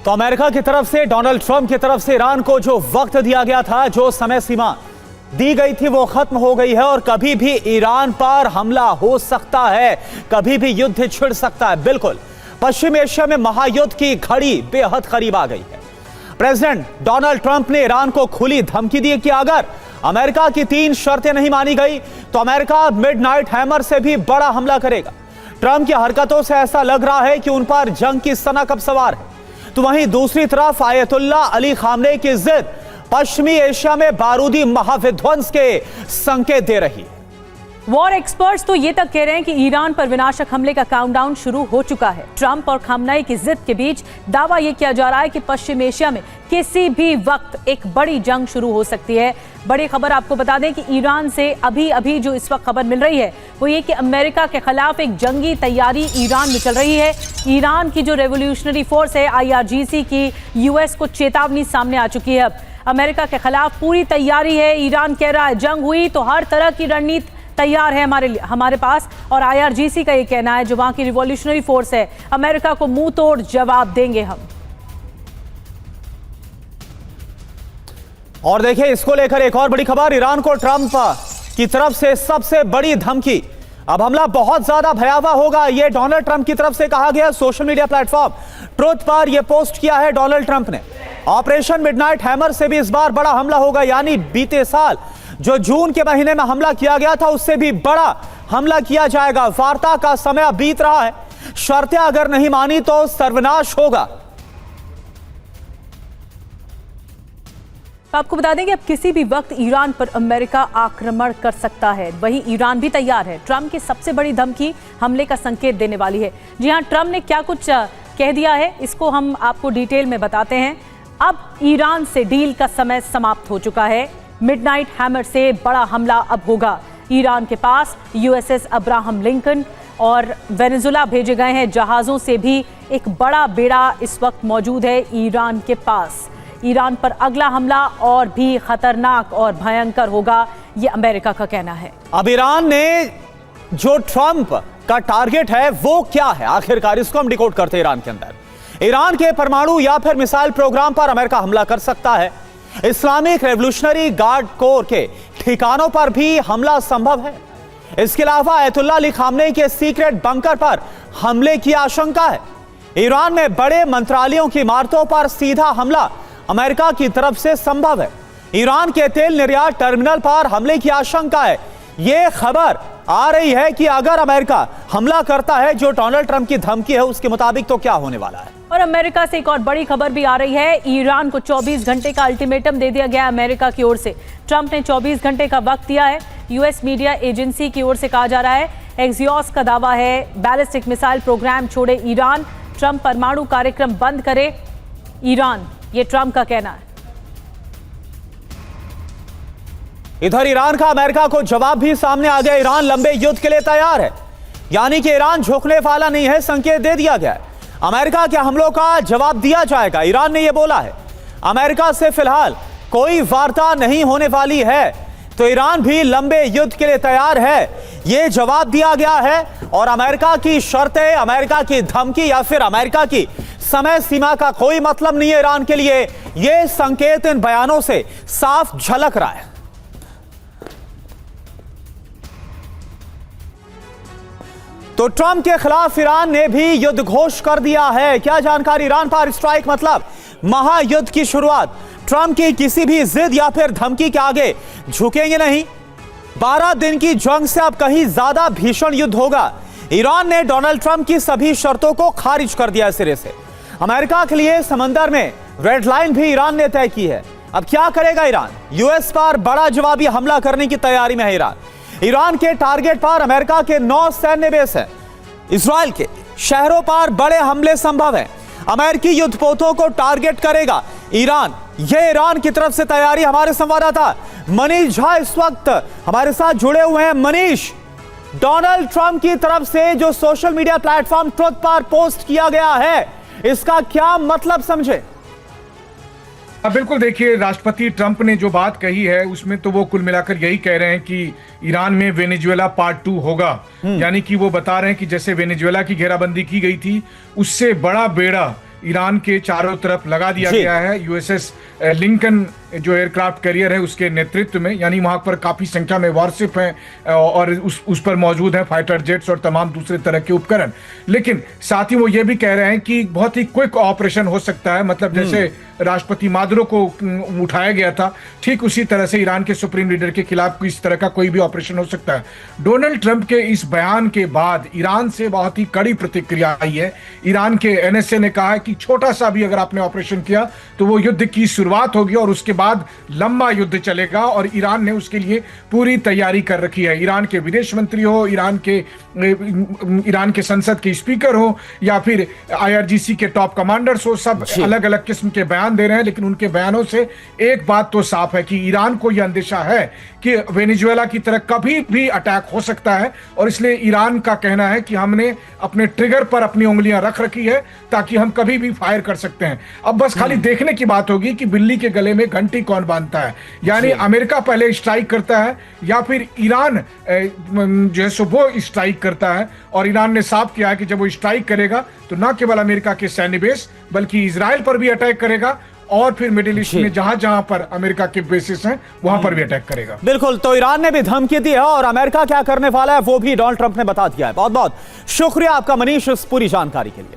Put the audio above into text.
तो अमेरिका की तरफ से, डोनाल्ड ट्रंप की तरफ से ईरान को जो वक्त दिया गया था, जो समय सीमा दी गई थी, वो खत्म हो गई है और कभी भी ईरान पर हमला हो सकता है, कभी भी युद्ध छिड़ सकता है। बिल्कुल पश्चिम एशिया में महायुद्ध की घड़ी बेहद करीब आ गई है। प्रेसिडेंट डोनाल्ड ट्रंप ने ईरान को खुली धमकी दी कि अगर अमेरिका की 3 शर्तें नहीं मानी गई तो अमेरिका मिडनाइट हैमर से भी बड़ा हमला करेगा। ट्रंप की हरकतों से ऐसा लग रहा है कि उन पर जंग की सनक अब सवार है। तो वहीं दूसरी तरफ आयतुल्ला अली खामनेई की जिद पश्चिमी एशिया में बारूदी महाविध्वंस के संकेत दे रही है। वॉर एक्सपर्ट्स तो ये तक कह रहे हैं कि ईरान पर विनाशक हमले का काउंटडाउन शुरू हो चुका है। ट्रंप और खामनेई की जिद के बीच दावा यह किया जा रहा है कि पश्चिम एशिया में किसी भी वक्त एक बड़ी जंग शुरू हो सकती है। बड़ी खबर आपको बता दें कि ईरान से अभी जो इस वक्त खबर मिल रही है वो ये कि अमेरिका के खिलाफ एक जंगी तैयारी ईरान में चल रही है। ईरान की जो रेवोल्यूशनरी फोर्स है IRGC की यूएस को चेतावनी सामने आ चुकी है। अब अमेरिका के खिलाफ पूरी तैयारी है। ईरान कह रहा है जंग हुई तो हर तरह की रणनीति तैयार है हमारे पास, और IRGC का ये कहना है, जो वहां की रिवॉल्यूशनरी फोर्स है, अमेरिका को मुंह तोड़ जवाब देंगे हम। और देखिए इसको लेकर एक और बड़ी खबर, ईरान को ट्रंप की तरफ से सबसे बड़ी धमकी। अब हमला बहुत ज्यादा भयावह होगा, यह डोनाल्ड ट्रंप की तरफ से कहा गया। सोशल मीडिया प्लेटफॉर्म ट्रुथ पर यह पोस्ट किया है डोनाल्ड ट्रंप ने। ऑपरेशन मिडनाइट हैमर से भी इस बार बड़ा हमला होगा, यानी बीते साल जो जून के महीने में हमला किया गया था उससे भी बड़ा हमला किया जाएगा। वार्ता का समय बीत रहा है, शर्तें अगर नहीं मानी तो सर्वनाश होगा। आपको बता दें कि अब किसी भी वक्त ईरान पर अमेरिका आक्रमण कर सकता है। वहीं ईरान भी तैयार है। ट्रंप की सबसे बड़ी धमकी हमले का संकेत देने वाली है। जी हां, ट्रंप ने क्या कुछ कह दिया है, इसको हम आपको डिटेल में बताते हैं। अब ईरान से डील का समय समाप्त हो चुका है। मिडनाइट हैमर से बड़ा हमला अब होगा। ईरान के पास USS अब्राहम लिंकन और वेनेजुला भेजे गए हैं जहाज़ों से भी एक बड़ा बेड़ा इस वक्त मौजूद है ईरान के पास। ईरान पर अगला हमला और भी खतरनाक और भयंकर होगा, ये अमेरिका का कहना है। अब ईरान ने जो ट्रंप का टारगेट है वो क्या है आखिरकार, इसको हम डिकोड करते हैं। ईरान के अंदर ईरान के परमाणु या फिर मिसाइल प्रोग्राम पर अमेरिका हमला कर सकता है। इस्लामिक रेवोल्यूशनरी गार्ड कोर के ठिकानों पर भी हमला संभव है। इसके अलावा आयतुल्ला अली खामनेई के सीक्रेट बंकर पर हमले की आशंका है। ईरान में बड़े मंत्रालयों की इमारतों पर सीधा हमला अमेरिका की तरफ से संभव है। ईरान के तेल निर्यात टर्मिनल पर हमले की आशंका है। यह खबर आ रही है कि अगर अमेरिका हमला करता है जो डोनाल्ड ट्रंप की धमकी है उसके मुताबिक, तो क्या होने वाला है। और अमेरिका से एक और बड़ी खबर भी आ रही है। ईरान को 24 घंटे का अल्टीमेटम दे दिया गया अमेरिका की ओर से। ट्रंप ने 24 घंटे का वक्त दिया है। यूएस मीडिया एजेंसी की ओर से कहा जा रहा है, एक्सियोस का दावा है, बैलिस्टिक मिसाइल प्रोग्राम छोड़े ईरान, ट्रंप परमाणु कार्यक्रम बंद करे ईरान, ये ट्रंप का कहना है। इधर ईरान का अमेरिका को जवाब भी सामने आ गया। ईरान लंबे युद्ध के लिए तैयार है, यानी कि ईरान झुकने वाला नहीं है, संकेत दे दिया गया है। अमेरिका के हमलों का जवाब दिया जाएगा, ईरान ने यह बोला है। अमेरिका से फिलहाल कोई वार्ता नहीं होने वाली है, तो ईरान भी लंबे युद्ध के लिए तैयार है, यह जवाब दिया गया है। और अमेरिका की शर्तें, अमेरिका की धमकी या फिर अमेरिका की समय सीमा का कोई मतलब नहीं है ईरान के लिए। यह संकेत इन बयानों से साफ झलक रहा है। तो ट्रंप के खिलाफ ईरान ने भी युद्ध घोषित कर दिया है। क्या जानकारी, ईरान पर स्ट्राइक मतलब महायुद्ध की शुरुआत। ट्रंप की किसी भी जिद या फिर धमकी के आगे झुकेंगे नहीं। 12 दिन की जंग से अब कहीं ज्यादा भीषण युद्ध होगा। ईरान ने डोनाल्ड ट्रंप की सभी शर्तों को खारिज कर दिया सिरे से। अमेरिका के लिए समंदर में रेड लाइन भी ईरान ने तय की है। अब क्या करेगा ईरान? यूएस पर बड़ा जवाबी हमला करने की तैयारी में है ईरान। ईरान के टारगेट पर अमेरिका के 9 सैन्य बेस हैं। इजराइल के शहरों पर बड़े हमले संभव हैं। अमेरिकी युद्धपोतों को टारगेट करेगा ईरान। यह ईरान की तरफ से तैयारी। हमारे संवाददाता मनीष झा इस वक्त हमारे साथ जुड़े हुए हैं। मनीष, डोनाल्ड ट्रंप की तरफ से जो सोशल मीडिया प्लेटफॉर्म ट्रुथ पर पोस्ट किया गया है, इसका क्या मतलब समझे? बिल्कुल, देखिए, राष्ट्रपति ट्रंप ने जो बात कही है उसमें तो वो कुल मिलाकर यही कह रहे हैं कि ईरान में वेनेजुएला पार्ट 2 होगा। यानी कि वो बता रहे हैं कि जैसे वेनेजुएला की घेराबंदी की गई थी उससे बड़ा बेड़ा ईरान के चारों तरफ लगा दिया जी। गया है। यूएसएस लिंकन जो एयरक्राफ्ट कैरियर है उसके नेतृत्व में, यानी वहां पर काफी संख्या में वॉरशिप हैं और उस पर मौजूद है फाइटर जेट्स और तमाम दूसरे तरह के उपकरण। लेकिन साथ ही वो ये भी कह रहे हैं कि बहुत ही क्विक ऑपरेशन हो सकता है, मतलब जैसे राष्ट्रपति मादुरो को उठाया गया था, ठीक उसी तरह से ईरान के सुप्रीम लीडर के खिलाफ इस तरह का कोई भी ऑपरेशन हो सकता है। डोनाल्ड ट्रंप के इस बयान के बाद ईरान से बहुत ही कड़ी प्रतिक्रिया आई है। ईरान के एनएसए ने कहा है कि छोटा सा भी अगर आपने ऑपरेशन किया तो वो युद्ध की शुरुआत होगी और उसके बाद लंबा युद्ध चलेगा, और ईरान ने उसके लिए पूरी तैयारी कर रखी है। ईरान के विदेश मंत्री हो, ईरान के संसद के स्पीकर हो, या फिर आईआरजीसी के टॉप कमांडर्स हो, सब अलग अलग किस्म के बयान दे रहे हैं। लेकिन उनके बयानों से एक बात तो साफ है कि ईरान को यह अंदेशा है कि वेनेजुएला की तरह कभी भी अटैक हो सकता है, और इसलिए ईरान का कहना है कि हमने अपने ट्रिगर पर अपनी उंगलियां रख रखी है ताकि हम कभी भी फायर कर सकते हैं। अब बस खाली देखने की बात होगी कि बिल्ली के गले में घंटी कौन बांधता है, यानी अमेरिका पहले स्ट्राइक करता है या फिर ईरान जो है सो वो स्ट्राइक करता है। और ईरान ने साफ किया है कि जब वो स्ट्राइक करेगा तो न केवल अमेरिका के सैन्य बेस बल्कि इजराइल पर भी अटैक करेगा, और फिर मिडिल ईस्ट में जहां जहां पर अमेरिका के बेसिस हैं वहां पर भी अटैक करेगा। बिल्कुल, तो ईरान ने भी धमकी दी है और अमेरिका क्या करने वाला है वो भी डोनाल्ड ट्रंप ने बता दिया है। बहुत बहुत शुक्रिया आपका मनीष इस पूरी जानकारी के लिए।